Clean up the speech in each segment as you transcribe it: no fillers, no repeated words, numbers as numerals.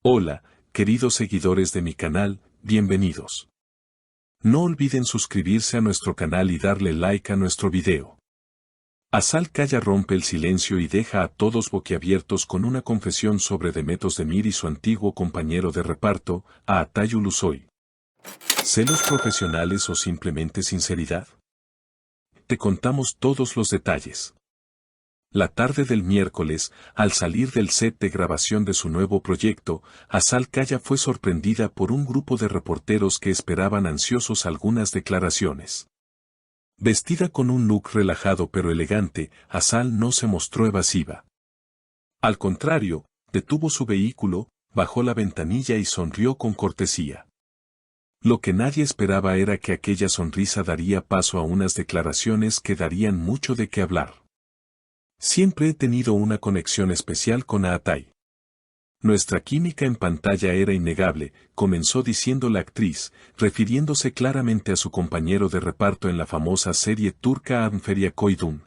Hola, queridos seguidores de mi canal, bienvenidos. No olviden suscribirse a nuestro canal y darle like a nuestro video. Azal Kaya rompe el silencio y deja a todos boquiabiertos con una confesión sobre Demet Özdemir y su antiguo compañero de reparto, Altay Ulusoy. ¿Celos profesionales o simplemente sinceridad? Te contamos todos los detalles. La tarde del miércoles, al salir del set de grabación de su nuevo proyecto, Azal Kaya fue sorprendida por un grupo de reporteros que esperaban ansiosos algunas declaraciones. Vestida con un look relajado pero elegante, Azal no se mostró evasiva. Al contrario, detuvo su vehículo, bajó la ventanilla y sonrió con cortesía. Lo que nadie esperaba era que aquella sonrisa daría paso a unas declaraciones que darían mucho de qué hablar. Siempre he tenido una conexión especial con Altay. Nuestra química en pantalla era innegable, comenzó diciendo la actriz, refiriéndose claramente a su compañero de reparto en la famosa serie turca Anferia Koydum.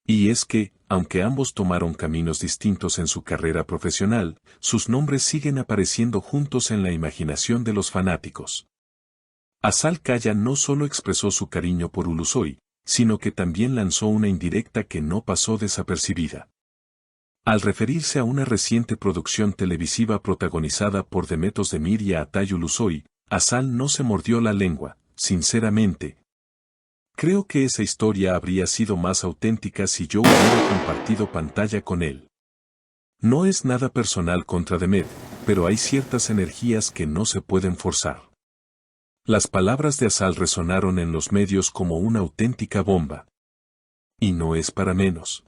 Y es que, aunque ambos tomaron caminos distintos en su carrera profesional, sus nombres siguen apareciendo juntos en la imaginación de los fanáticos. Azal Kaya no solo expresó su cariño por Ulusoy, sino que también lanzó una indirecta que no pasó desapercibida. Al referirse a una reciente producción televisiva protagonizada por Demet Özdemir y Altay Ulusoy, Azal no se mordió la lengua, sinceramente. Creo que esa historia habría sido más auténtica si yo hubiera compartido pantalla con él. No es nada personal contra Demet, pero hay ciertas energías que no se pueden forzar. Las palabras de Azal resonaron en los medios como una auténtica bomba. Y no es para menos.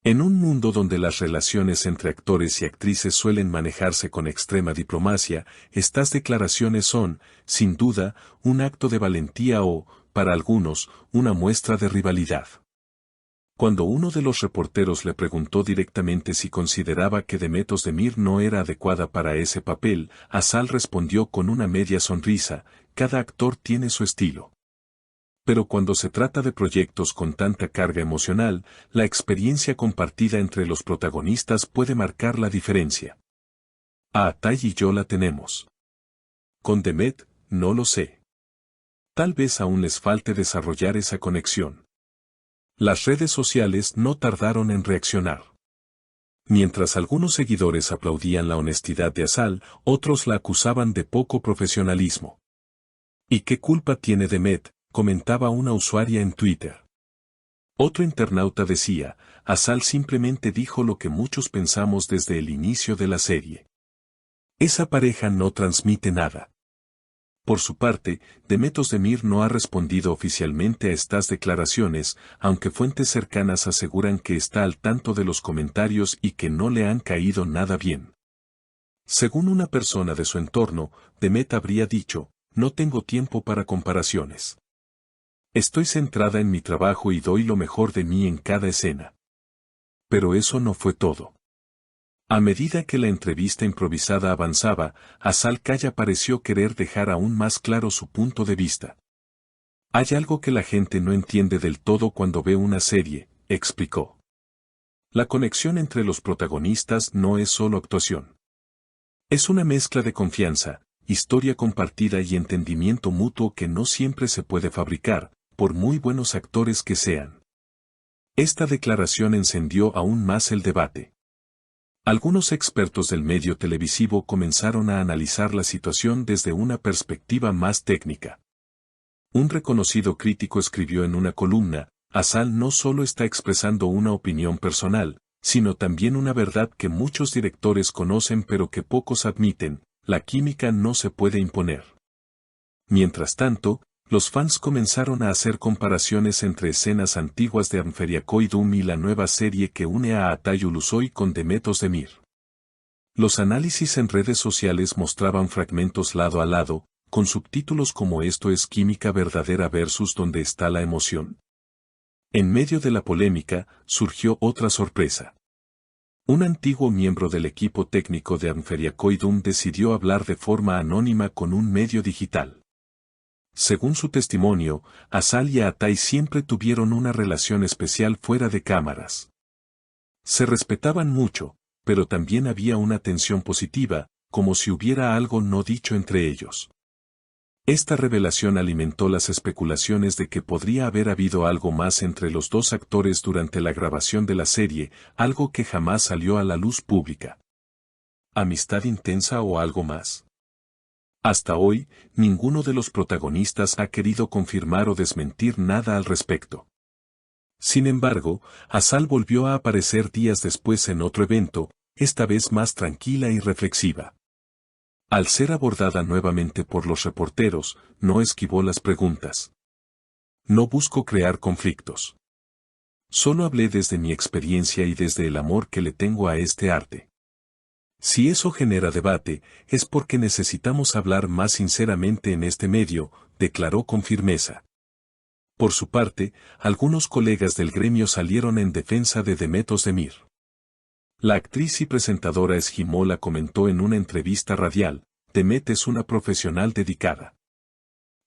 En un mundo donde las relaciones entre actores y actrices suelen manejarse con extrema diplomacia, estas declaraciones son, sin duda, un acto de valentía o, para algunos, una muestra de rivalidad. Cuando uno de los reporteros le preguntó directamente si consideraba que Demet Özdemir no era adecuada para ese papel, Azal respondió con una media sonrisa: cada actor tiene su estilo. Pero cuando se trata de proyectos con tanta carga emocional, la experiencia compartida entre los protagonistas puede marcar la diferencia. Altay y yo la tenemos. Con Demet, no lo sé. Tal vez aún les falte desarrollar esa conexión. Las redes sociales no tardaron en reaccionar. Mientras algunos seguidores aplaudían la honestidad de Azal, otros la acusaban de poco profesionalismo. ¿Y qué culpa tiene Demet?, comentaba una usuaria en Twitter. Otro internauta decía: Azal simplemente dijo lo que muchos pensamos desde el inicio de la serie. Esa pareja no transmite nada. Por su parte, Demet Özdemir no ha respondido oficialmente a estas declaraciones, aunque fuentes cercanas aseguran que está al tanto de los comentarios y que no le han caído nada bien. Según una persona de su entorno, Demet habría dicho: no tengo tiempo para comparaciones. Estoy centrada en mi trabajo y doy lo mejor de mí en cada escena. Pero eso no fue todo. A medida que la entrevista improvisada avanzaba, Azal Kaya pareció querer dejar aún más claro su punto de vista. Hay algo que la gente no entiende del todo cuando ve una serie, explicó. La conexión entre los protagonistas no es solo actuación. Es una mezcla de confianza, historia compartida y entendimiento mutuo que no siempre se puede fabricar, por muy buenos actores que sean. Esta declaración encendió aún más el debate. Algunos expertos del medio televisivo comenzaron a analizar la situación desde una perspectiva más técnica. Un reconocido crítico escribió en una columna: Azal no solo está expresando una opinión personal, sino también una verdad que muchos directores conocen pero que pocos admiten: la química no se puede imponer. Mientras tanto, los fans comenzaron a hacer comparaciones entre escenas antiguas de Anferia Koydum y la nueva serie que une a Altay Ulusoy con Demet Özdemir. Los análisis en redes sociales mostraban fragmentos lado a lado, con subtítulos como "Esto es química verdadera versus ¿Dónde está la emoción?". En medio de la polémica, surgió otra sorpresa. Un antiguo miembro del equipo técnico de Anferia Koydum decidió hablar de forma anónima con un medio digital. Según su testimonio, Azal y Altay siempre tuvieron una relación especial fuera de cámaras. Se respetaban mucho, pero también había una tensión positiva, como si hubiera algo no dicho entre ellos. Esta revelación alimentó las especulaciones de que podría haber habido algo más entre los dos actores durante la grabación de la serie, algo que jamás salió a la luz pública. ¿Amistad intensa o algo más? Hasta hoy, ninguno de los protagonistas ha querido confirmar o desmentir nada al respecto. Sin embargo, Azal volvió a aparecer días después en otro evento, esta vez más tranquila y reflexiva. Al ser abordada nuevamente por los reporteros, no esquivó las preguntas. No busco crear conflictos. Solo hablé desde mi experiencia y desde el amor que le tengo a este arte. Si eso genera debate, es porque necesitamos hablar más sinceramente en este medio, declaró con firmeza. Por su parte, algunos colegas del gremio salieron en defensa de Demet Özdemir. La actriz y presentadora Esquimola comentó en una entrevista radial: Demet es una profesional dedicada.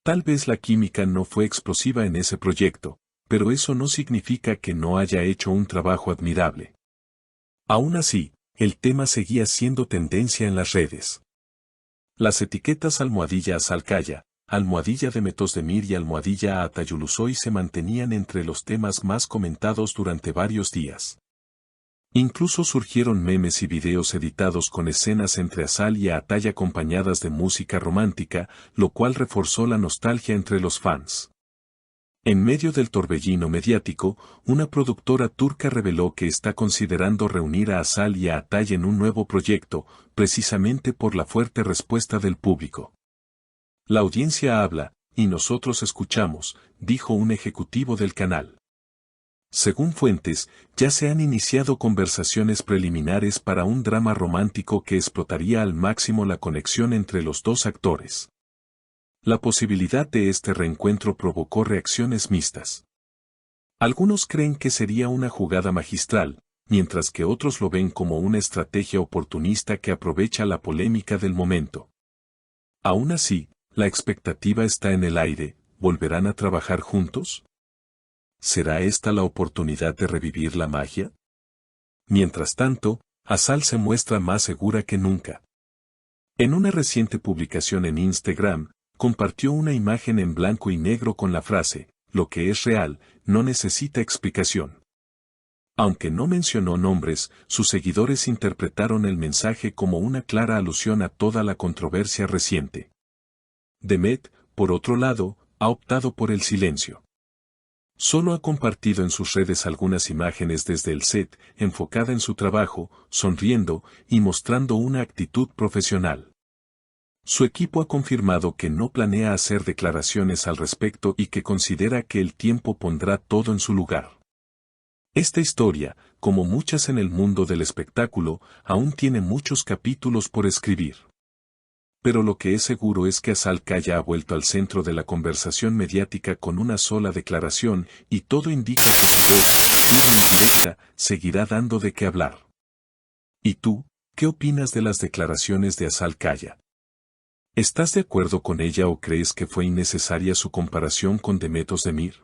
Tal vez la química no fue explosiva en ese proyecto, pero eso no significa que no haya hecho un trabajo admirable. Aún así, el tema seguía siendo tendencia en las redes. Las etiquetas @Azalcaya, @Demet Özdemir y @Atayulusoy se mantenían entre los temas más comentados durante varios días. Incluso surgieron memes y videos editados con escenas entre Azal y Atay acompañadas de música romántica, lo cual reforzó la nostalgia entre los fans. En medio del torbellino mediático, una productora turca reveló que está considerando reunir a Azal y a Atay en un nuevo proyecto, precisamente por la fuerte respuesta del público. La audiencia habla, y nosotros escuchamos, dijo un ejecutivo del canal. Según fuentes, ya se han iniciado conversaciones preliminares para un drama romántico que explotaría al máximo la conexión entre los dos actores. La posibilidad de este reencuentro provocó reacciones mixtas. Algunos creen que sería una jugada magistral, mientras que otros lo ven como una estrategia oportunista que aprovecha la polémica del momento. Aún así, la expectativa está en el aire: ¿volverán a trabajar juntos? ¿Será esta la oportunidad de revivir la magia? Mientras tanto, Azal se muestra más segura que nunca. En una reciente publicación en Instagram, compartió una imagen en blanco y negro con la frase: lo que es real, no necesita explicación. Aunque no mencionó nombres, sus seguidores interpretaron el mensaje como una clara alusión a toda la controversia reciente. Demet, por otro lado, ha optado por el silencio. Solo ha compartido en sus redes algunas imágenes desde el set, enfocada en su trabajo, sonriendo y mostrando una actitud profesional. Su equipo ha confirmado que no planea hacer declaraciones al respecto y que considera que el tiempo pondrá todo en su lugar. Esta historia, como muchas en el mundo del espectáculo, aún tiene muchos capítulos por escribir. Pero lo que es seguro es que Azalcaya ha vuelto al centro de la conversación mediática con una sola declaración, y todo indica que su voz, firme y directa, seguirá dando de qué hablar. ¿Y tú, qué opinas de las declaraciones de Azalcaya? ¿Estás de acuerdo con ella o crees que fue innecesaria su comparación con Demet Özdemir?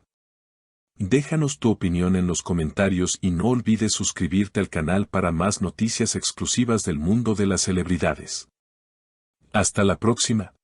Déjanos tu opinión en los comentarios y no olvides suscribirte al canal para más noticias exclusivas del mundo de las celebridades. Hasta la próxima.